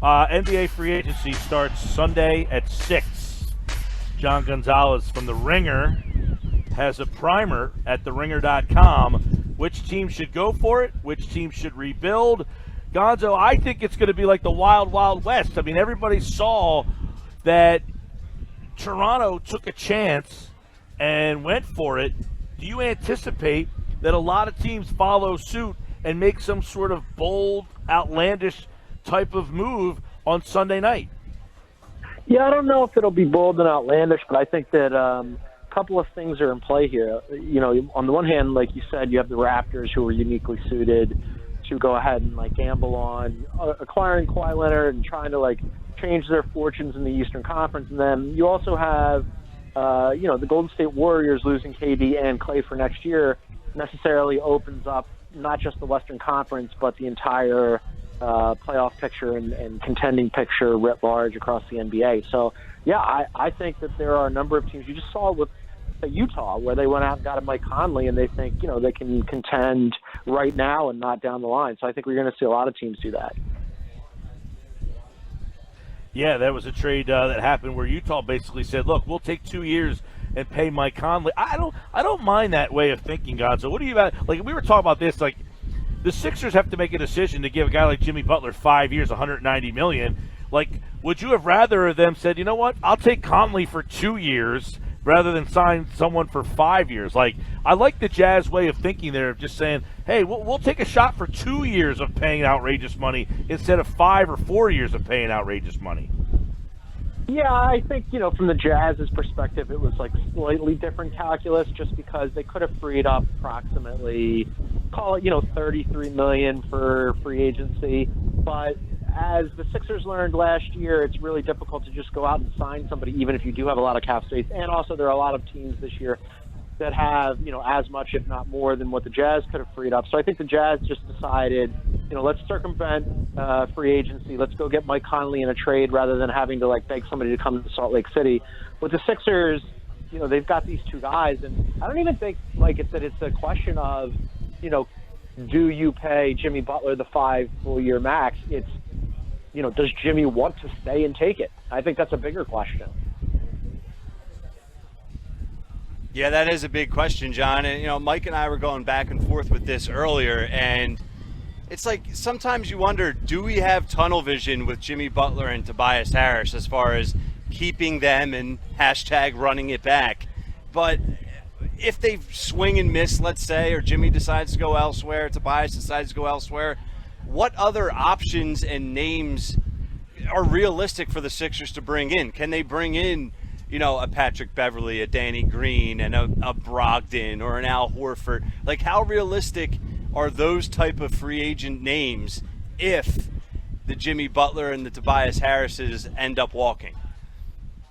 NBA free agency starts Sunday at 6. John Gonzalez from The Ringer has a primer at theringer.com. Which team should go for it? Which team should rebuild? Gonzo, I think it's going to be like the Wild Wild West. I mean, everybody saw that Toronto took a chance and went for it. Do you anticipate that a lot of teams follow suit and make some sort of bold, outlandish type of move on Sunday night? Yeah, I don't know if it'll be bold and outlandish, but I think that a couple of things are in play here. You know, on the one hand, like you said, you have the Raptors who are uniquely suited to go ahead and gamble on acquiring Kawhi Leonard and trying to change their fortunes in the Eastern Conference. And then you also have the Golden State Warriors losing KD and Clay for next year necessarily opens up not just the Western Conference, but the entire playoff picture and contending picture writ large across the NBA. So, yeah, I think that there are a number of teams. You just saw with Utah where they went out and got a Mike Conley, and they think, they can contend right now and not down the line. So I think we're going to see a lot of teams do that. Yeah, that was a trade that happened where Utah basically said, look, we'll take 2 years and pay Mike Conley. I don't mind that way of thinking, Gonzo. What do you about? We were talking about this, the Sixers have to make a decision to give a guy like Jimmy Butler 5 years, $190 million. Would you have rather them said, you know what, I'll take Conley for 2 years rather than sign someone for 5 years? I like the Jazz way of thinking there of just saying, hey, we'll take a shot for 2 years of paying outrageous money instead of 5 or 4 years of paying outrageous money. Yeah, I think, from the Jazz's perspective, it was slightly different calculus just because they could have freed up approximately, call it, $33 million for free agency. But as the Sixers learned last year, it's really difficult to just go out and sign somebody, even if you do have a lot of cap space. And also there are a lot of teams this year that have, as much, if not more, than what the Jazz could have freed up. So I think the Jazz just decided, let's circumvent free agency. Let's go get Mike Conley in a trade rather than having to beg somebody to come to Salt Lake City. With the Sixers, they've got these two guys, and I don't even think it's a question of, do you pay Jimmy Butler the 5 full year max? It's, does Jimmy want to stay and take it? I think that's a bigger question. Yeah, that is a big question, John. And, Mike and I were going back and forth with this earlier, and it's sometimes you wonder, do we have tunnel vision with Jimmy Butler and Tobias Harris as far as keeping them and hashtag running it back? But if they swing and miss, let's say, or Jimmy decides to go elsewhere, Tobias decides to go elsewhere, what other options and names are realistic for the Sixers to bring in? Can they bring in a Patrick Beverley, a Danny Green, and a Brogdon or an Al Horford? How realistic are those type of free agent names if the Jimmy Butler and the Tobias Harrises end up walking?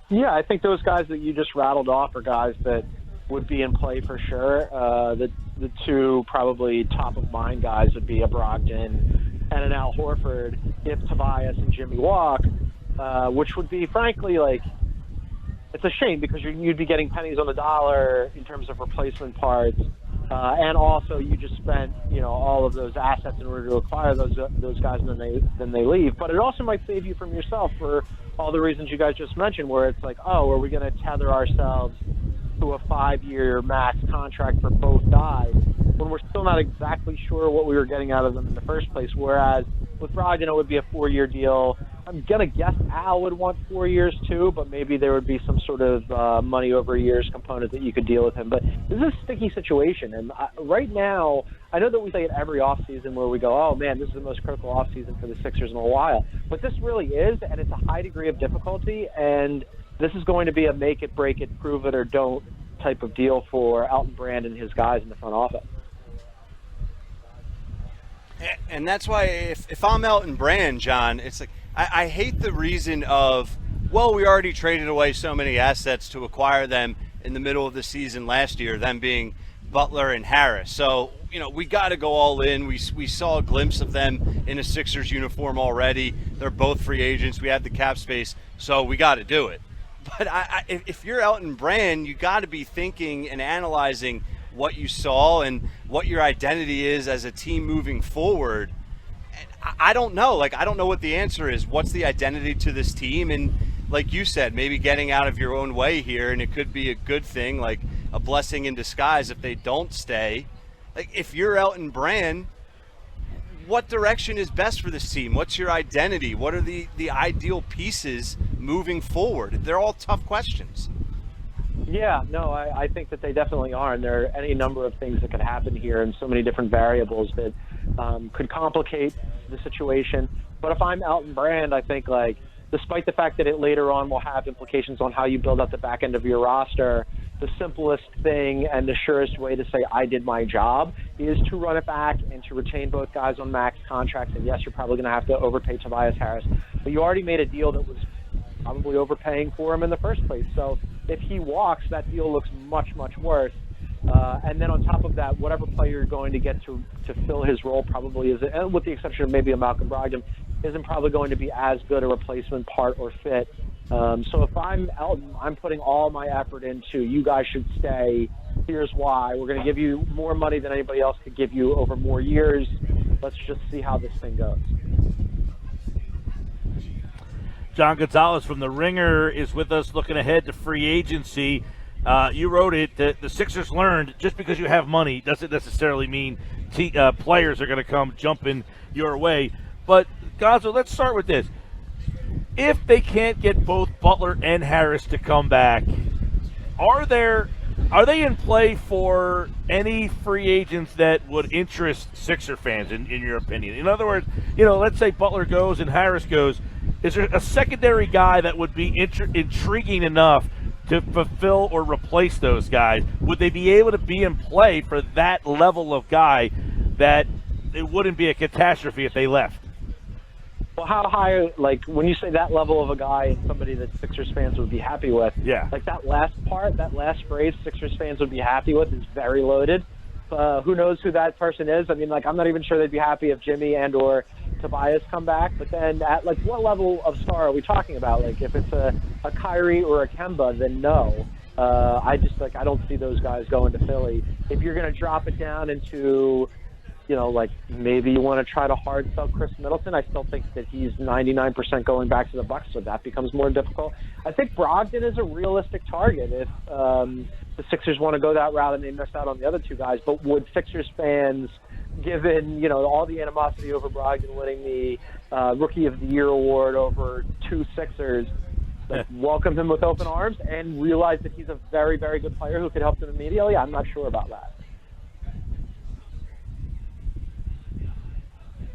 Yeah, I think those guys that you just rattled off are guys that would be in play for sure. The two probably top of mind guys would be a Brogdon and an Al Horford if Tobias and Jimmy walk, which would be frankly it's a shame because you'd be getting pennies on the dollar in terms of replacement parts, and also you just spent all of those assets in order to acquire those guys, and then they leave. But it also might save you from yourself for all the reasons you guys just mentioned, where it's are we going to tether ourselves to a 5-year max contract for both guys when we're still not exactly sure what we were getting out of them in the first place? Whereas with Brogdon, it would be a 4-year deal. I'm going to guess Al would want 4 years too, but maybe there would be some sort of money over years component that you could deal with him. But this is a sticky situation. And right now, I know that we say it every offseason where we go, oh man, this is the most critical offseason for the Sixers in a while. But this really is, and it's a high degree of difficulty. And this is going to be a make it, break it, prove it or don't type of deal for Elton Brand and his guys in the front office. And that's why if I'm Elton Brand, John, it's I hate the reason of, well, we already traded away so many assets to acquire them in the middle of the season last year, them being Butler and Harris. So, we got to go all in. We saw a glimpse of them in a Sixers uniform already. They're both free agents. We have the cap space, so we got to do it. But if you're Elton Brand, you got to be thinking and analyzing what you saw and what your identity is as a team moving forward. And I don't know. Like, I don't know what the answer is. What's the identity to this team? And like you said, maybe getting out of your own way here, and it could be a good thing, like a blessing in disguise if they don't stay. Like, if you're Elton Brand, what direction is best for this team? What's your identity? What are the ideal pieces moving forward? They're all tough questions. Yeah, no, I think that they definitely are, and there are any number of things that could happen here and so many different variables that could complicate the situation. But if I'm Elton Brand, I think, like, despite the fact that it later on will have implications on how you build up the back end of your roster, the simplest thing and the surest way to say I did my job is to run it back and to retain both guys on max contracts. And yes, you're probably going to have to overpay Tobias Harris, but you already made a deal that was probably overpaying for him in the first place. So if he walks, that deal looks much, much worse. And then on top of that, whatever player you're going to get to fill his role probably is, and with the exception of maybe a Malcolm Brogdon, isn't probably going to be as good a replacement part or fit. So if I'm Elton, I'm putting all my effort into, you guys should stay. Here's why. We're going to give you more money than anybody else could give you over more years. Let's just see how this thing goes. John Gonzalez from The Ringer is with us, looking ahead to free agency. You wrote it that the Sixers learned just because you have money doesn't necessarily mean players are going to come jumping your way. But, Gonzo, let's start with this. If they can't get both Butler and Harris to come back, are they in play for any free agents that would interest Sixer fans, in your opinion? In other words, let's say Butler goes and Harris goes. Is there a secondary guy that would be intriguing enough to fulfill or replace those guys? Would they be able to be in play for that level of guy that it wouldn't be a catastrophe if they left? Well, how high, like, when you say that level of a guy and somebody that Sixers fans would be happy with, yeah, like that last part, that last phrase, Sixers fans would be happy with, is very loaded. Who knows who that person is? I mean, like, I'm not even sure they'd be happy if Jimmy and or Tobias come back. But then at, like, what level of star are we talking about? Like, if it's a Kyrie or a Kemba, then no. I don't see those guys going to Philly. If you're going to drop it down into, like, maybe you want to try to hard sell Chris Middleton, I still think that he's 99% going back to the Bucks, so that becomes more difficult. I think Brogdon is a realistic target if the Sixers want to go that route and they miss out on the other two guys. But would Sixers fans, given all the animosity over Brogdon winning the Rookie of the Year award over two Sixers, welcome him with open arms and realize that he's a very, very good player who could help them immediately? I'm not sure about that.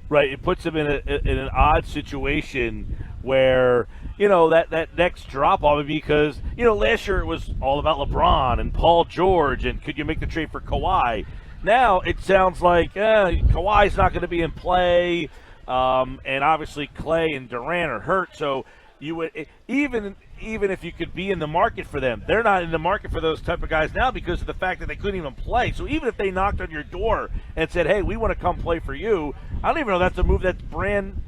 Right, it puts them in an odd situation where, that next drop-off, because, last year it was all about LeBron and Paul George and could you make the trade for Kawhi. Now it sounds like Kawhi's not going to be in play, and obviously Clay and Durant are hurt, so you would even if you could be in the market for them, they're not in the market for those type of guys now because of the fact that they couldn't even play. So even if they knocked on your door and said, hey, we want to come play for you, I don't even know that's a move that Brand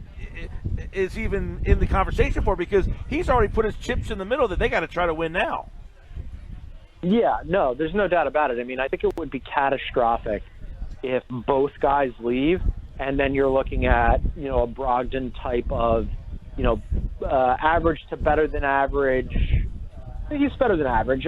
is even in the conversation for, because he's already put his chips in the middle that they got to try to win now. Yeah, no, there's no doubt about it. I mean, I think it would be catastrophic if both guys leave and then you're looking at, a Brogdon type of, average to better than average. He's better than average.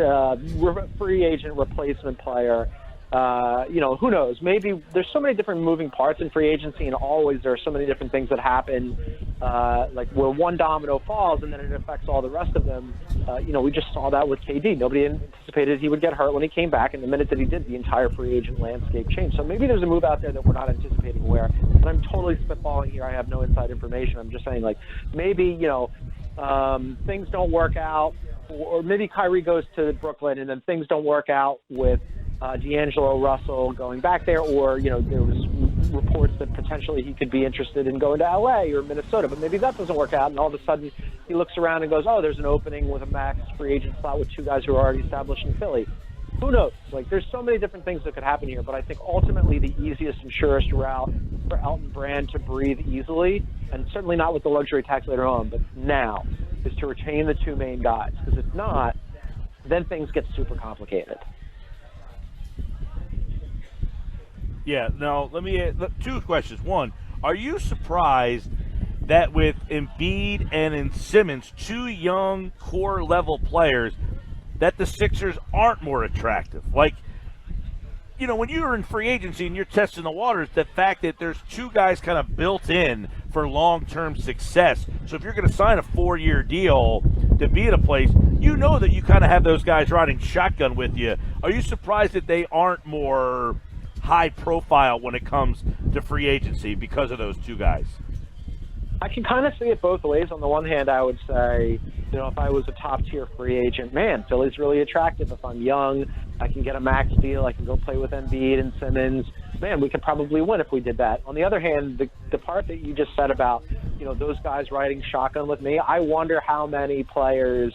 Free agent replacement player. Who knows? Maybe there's so many different moving parts in free agency, and always there are so many different things that happen, like where one domino falls and then it affects all the rest of them. We just saw that with KD. Nobody anticipated he would get hurt when he came back, and the minute that he did, the entire free agent landscape changed. So maybe there's a move out there that we're not anticipating where, and I'm totally spitballing here. I have no inside information. I'm just saying, like, maybe, things don't work out, or maybe Kyrie goes to Brooklyn and then things don't work out with D'Angelo Russell going back there, or, there was reports that potentially he could be interested in going to LA or Minnesota, but maybe that doesn't work out, and all of a sudden he looks around and goes, oh, there's an opening with a max free agent slot with two guys who are already established in Philly. Who knows? Like, there's so many different things that could happen here, but I think ultimately the easiest and surest route for Elton Brand to breathe easily, and certainly not with the luxury tax later on, but now, is to retain the two main guys, because if not, then things get super complicated. Yeah, now let me two questions. One, Are you surprised that with Embiid and Simmons, two young core level players, that the Sixers aren't more attractive? Like, you know, when you're in free agency and you're testing the waters, the fact that there's two guys kind of built in for long-term success. So if you're going to sign a 4-year deal to be at a place, you know that you kind of have those guys riding shotgun with you. Are you surprised that they aren't more high profile when it comes to free agency because of those two guys? I can kind of see it both ways. On the one hand, I would say, you know, if I was a top-tier free agent, man, Philly's really attractive. If I'm young, I can get a max deal. I can go play with Embiid and Simmons. Man, we could probably win if we did that. On the other hand, the part that you just said about, you know, those guys riding shotgun with me, I wonder how many players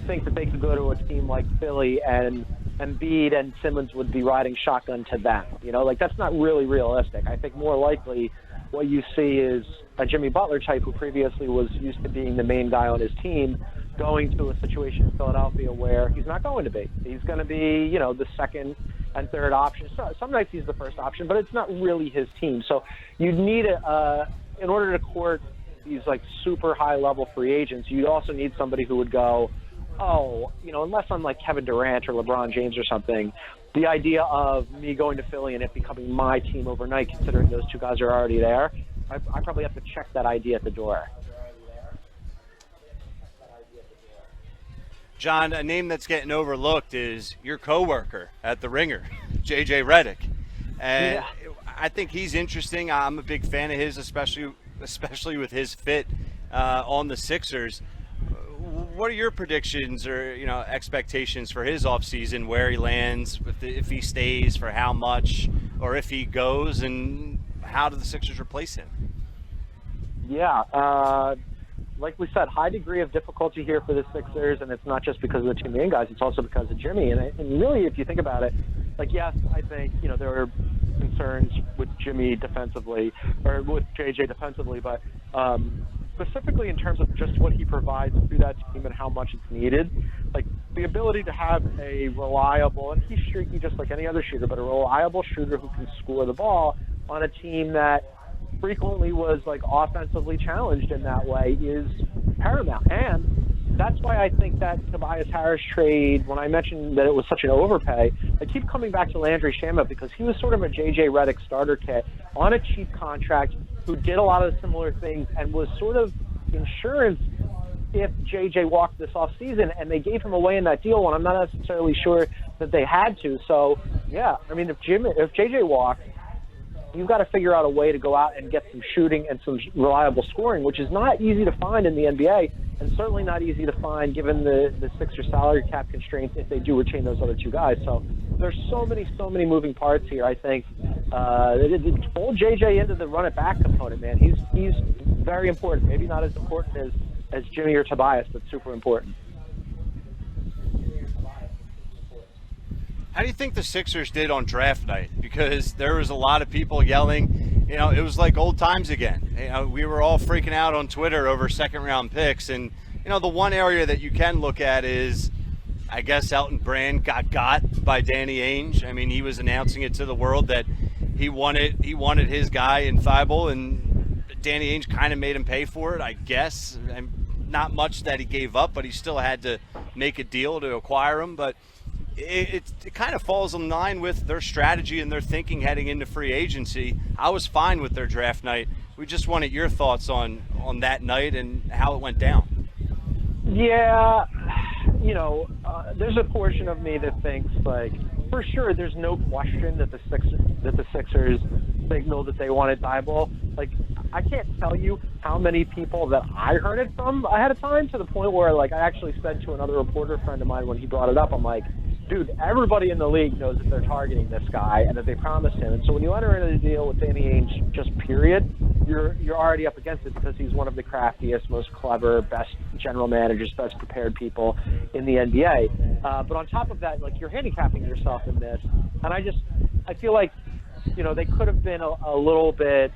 think that they could go to a team like Philly and Embiid and Simmons would be riding shotgun to them. You know, like, that's not really realistic. I think more likely what you see is a Jimmy Butler type who previously was used to being the main guy on his team going to a situation in Philadelphia where he's not going to be. He's going to be, you know, the second and third option. So, some nights he's the first option, but it's not really his team. So you'd need in order to court these like super high level free agents, you'd also need somebody who would go, oh, you know, unless I'm like Kevin Durant or LeBron James or something, the idea of me going to Philly and it becoming my team overnight, considering those two guys are already there, I probably have to check that idea at the door. John, a name that's getting overlooked is your coworker at the Ringer, JJ Redick. And yeah, I think he's interesting. I'm a big fan of his, especially with his fit on the Sixers. What are your predictions or, you know, expectations for his offseason, where he lands, if he stays, for how much, or if he goes, and how do the Sixers replace him? Yeah, like we said, high degree of difficulty here for the Sixers, and it's not just because of the two main guys, it's also because of Jimmy. And really, if you think about it, like, yes, I think, you know, there are concerns with Jimmy defensively, or with JJ defensively, but specifically in terms of just what he provides through that team and how much it's needed, like the ability to have a reliable, and he's streaky just like any other shooter, but a reliable shooter who can score the ball on a team that frequently was like offensively challenged in that way is paramount. And that's why I think that Tobias Harris trade, when I mentioned that it was such an overpay, I keep coming back to Landry Shamet because he was sort of a JJ Redick starter kit on a cheap contract who did a lot of similar things and was sort of insurance if JJ walked this offseason, and they gave him away in that deal when I'm not necessarily sure that they had to. So, yeah, I mean, if JJ walks, you've got to figure out a way to go out and get some shooting and some reliable scoring, which is not easy to find in the NBA, and certainly not easy to find given the Sixers salary cap constraints if they do retain those other two guys. So there's so many moving parts here. I think pull JJ into the run it back component, man. He's very important. Maybe not as important as Jimmy or Tobias, but super important. How do you think the Sixers did on draft night? Because there was a lot of people yelling, you know, it was like old times again. You know, we were all freaking out on Twitter over second-round picks. And, you know, the one area that you can look at is, I guess, Elton Brand got by Danny Ainge. I mean, he was announcing it to the world that he wanted his guy in Thibault, and Danny Ainge kind of made him pay for it, I guess. And not much that he gave up, but he still had to make a deal to acquire him. But it kind of falls in line with their strategy and their thinking heading into free agency. I was fine with their draft night. We just wanted your thoughts on that night and how it went down. Yeah, you know, there's a portion of me that thinks, like, for sure, there's no question that the Sixers signaled that they wanted Thibault. Like, I can't tell you how many people that I heard it from ahead of time, to the point where, like, I actually said to another reporter friend of mine when he brought it up, I'm like, dude, everybody in the league knows that they're targeting this guy and that they promised him. And so when you enter into the deal with Danny Ainge, just period, you're already up against it because he's one of the craftiest, most clever, best general managers, best prepared people in the NBA. But on top of that, like, you're handicapping yourself in this. And I feel like, you know, they could have been a little bit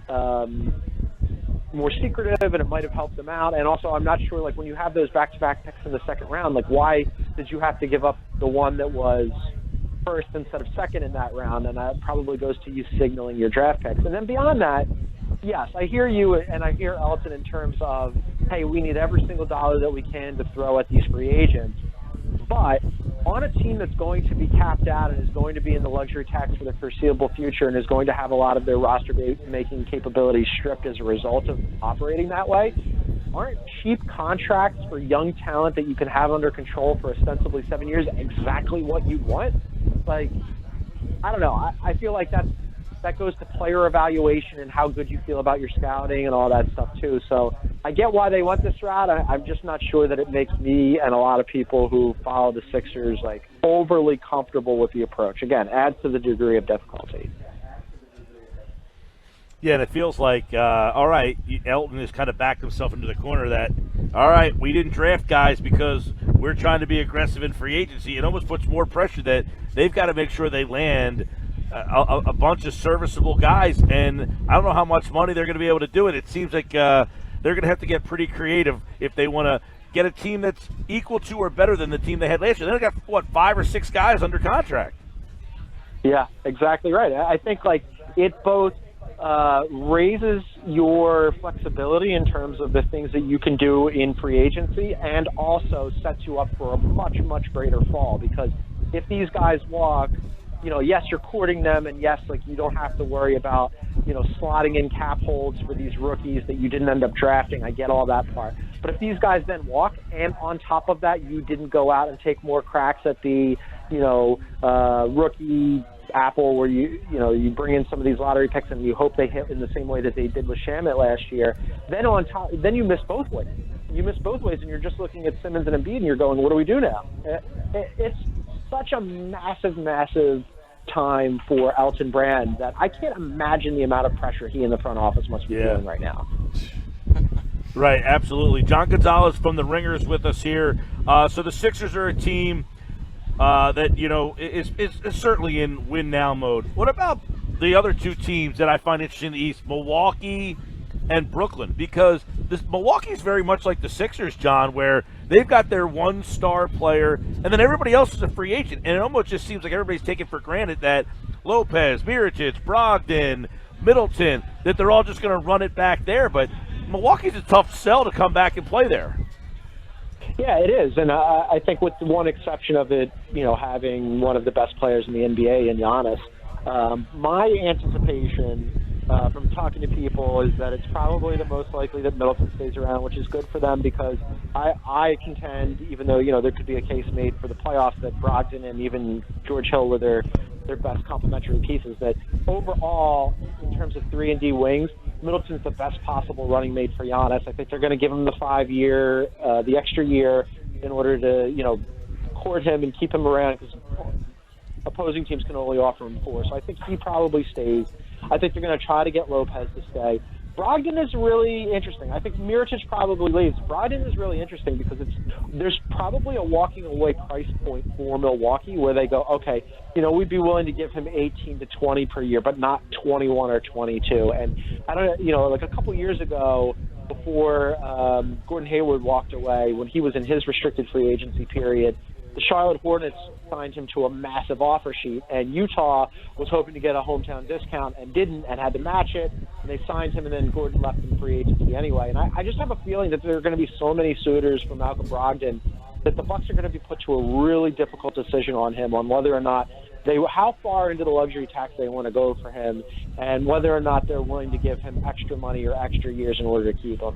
more secretive, and it might have helped them out. And also, I'm not sure, like, when you have those back-to-back picks in the second round, like, why did you have to give up the one that was first instead of second in that round, and that probably goes to you signaling your draft picks. And then beyond that, yes, I hear you, and I hear Elton in terms of, hey, we need every single dollar that we can to throw at these free agents. But on a team that's going to be capped out and is going to be in the luxury tax for the foreseeable future and is going to have a lot of their roster-making capabilities stripped as a result of operating that way, aren't cheap contracts for young talent that you can have under control for ostensibly 7 years exactly what you want? Like, I don't know. I feel like that goes to player evaluation and how good you feel about your scouting and all that stuff too. So I get why they went this route. I'm just not sure that it makes me and a lot of people who follow the Sixers like overly comfortable with the approach. Again, adds to the degree of difficulty. Yeah, and it feels like, all right, Elton has kind of backed himself into the corner that, all right, we didn't draft guys because we're trying to be aggressive in free agency. It almost puts more pressure that they've got to make sure they land a bunch of serviceable guys, and I don't know how much money they're going to be able to do it. It seems like they're going to have to get pretty creative if they want to get a team that's equal to or better than the team they had last year. They got, 5 or 6 guys under contract. Yeah, exactly right. I think like it both raises your flexibility in terms of the things that you can do in free agency and also sets you up for a much, much greater fall, because if these guys walk, yes, you're courting them, and yes, like you don't have to worry about, slotting in cap holds for these rookies that you didn't end up drafting. I get all that part. But if these guys then walk, and on top of that, you didn't go out and take more cracks at the, rookie apple where you bring in some of these lottery picks and you hope they hit in the same way that they did with Shamet last year, then you miss both ways. You miss both ways, and you're just looking at Simmons and Embiid, and you're going, what do we do now? It's such a massive, massive time for Elton Brand that I can't imagine the amount of pressure he and the front office must be feeling right now. Right, absolutely. John Gonzalez from the Ringer is with us here. So the Sixers are a team that, is certainly in win-now mode. What about the other two teams that I find interesting in the East, Milwaukee and Brooklyn? Because Milwaukee's very much like the Sixers, John, where they've got their one star player, and then everybody else is a free agent. And it almost just seems like everybody's taking for granted that Lopez, Mirotic, Brogdon, Middleton, that they're all just going to run it back there. But Milwaukee's a tough sell to come back and play there. Yeah, it is. And I think with the one exception of it, having one of the best players in the NBA in Giannis, my anticipation from talking to people is that it's probably the most likely that Middleton stays around, which is good for them, because I contend, even though, there could be a case made for the playoffs that Brogdon and even George Hill were their best complementary pieces, that overall, in terms of 3-and-D wings, Middleton's the best possible running mate for Giannis. I think they're going to give him the 5-year, the extra year in order to, court him and keep him around, because opposing teams can only offer him 4. So I think he probably stays. I think they're going to try to get Lopez to stay. Brogdon is really interesting. I think Mirotic probably leaves. Brogdon is really interesting because there's probably a walking away price point for Milwaukee where they go, okay, we'd be willing to give him 18 to 20 per year, but not 21 or 22. And I don't know, like a couple years ago, before Gordon Hayward walked away, when he was in his restricted free agency period, the Charlotte Hornets signed him to a massive offer sheet, and Utah was hoping to get a hometown discount and didn't, and had to match it, and they signed him, and then Gordon left in free agency anyway. And I just have a feeling that there are going to be so many suitors for Malcolm Brogdon that the Bucks are going to be put to a really difficult decision on him, on whether or not how far into the luxury tax they want to go for him, and whether or not they're willing to give him extra money or extra years in order to keep him.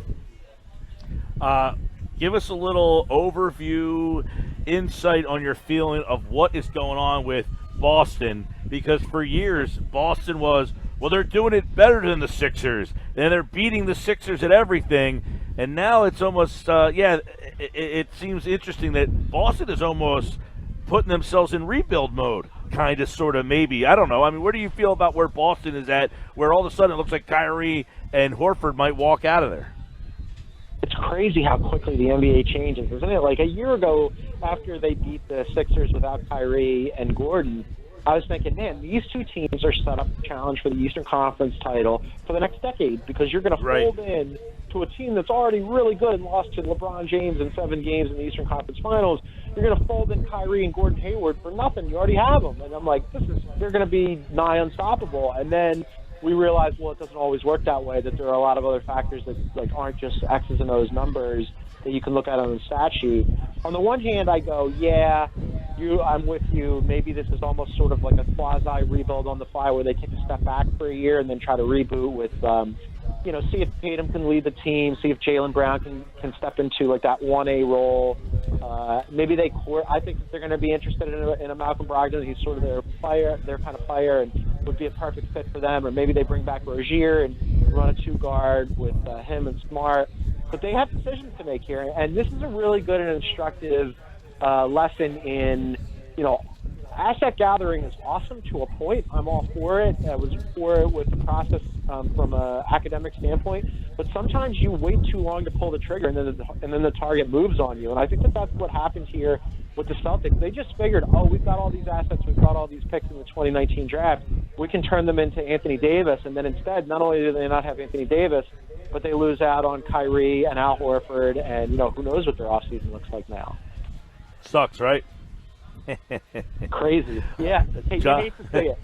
Give us a little overview, insight on your feeling of what is going on with Boston, because for years Boston was, they're doing it better than the Sixers, and they're beating the Sixers at everything, and now it's almost, it seems interesting that Boston is almost putting themselves in rebuild mode, kind of, sort of, maybe. I don't know. I mean, where do you feel about where Boston is at, where all of a sudden it looks like Kyrie and Horford might walk out of there? It's crazy how quickly the NBA changes, isn't it? Like a year ago, after they beat the Sixers without Kyrie and Gordon, I was thinking, man, these two teams are set up to challenge for the Eastern Conference title for the next decade, because you're going to fold in to a team that's already really good and lost to LeBron James in 7 games in the Eastern Conference Finals. You're going to fold in Kyrie and Gordon Hayward for nothing. You already have them. And I'm like, they're going to be nigh unstoppable. And then we realized, well, it doesn't always work that way, that there are a lot of other factors that like aren't just X's and O's numbers that you can look at on the stat sheet. On the one hand, I go, yeah, I'm with you. Maybe this is almost sort of like a quasi rebuild on the fly where they take a step back for a year and then try to reboot with, see if Tatum can lead the team, see if Jaylen Brown can step into like that 1A role. Maybe I think that they're going to be interested in a Malcolm Brogdon. He's sort of their kind of player and would be a perfect fit for them. Or maybe they bring back Rozier and run a 2-guard with him and Smart. But they have decisions to make here, and this is a really good and instructive lesson in, asset gathering is awesome to a point. I'm all for it. I was for it with the process from an academic standpoint. But sometimes you wait too long to pull the trigger, and then the target moves on you. And I think that's what happened here with the Celtics. They just figured, we've got all these assets, we've got all these picks in the 2019 draft. We can turn them into Anthony Davis. And then instead, not only do they not have Anthony Davis, but they lose out on Kyrie and Al Horford, and who knows what their offseason looks like now. Sucks, right? Crazy. Yeah. Hey, you hate to see it.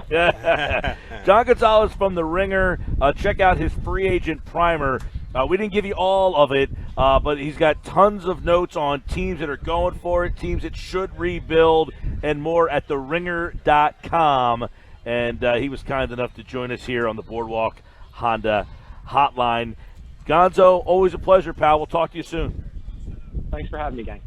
Yeah. John Gonzalez from The Ringer. Check out his free agent primer. We didn't give you all of it, but he's got tons of notes on teams that are going for it, teams that should rebuild, and more at theringer.com. And he was kind enough to join us here on the Boardwalk Honda Hotline. Gonzo, always a pleasure, pal. We'll talk to you soon. Thanks for having me, gang.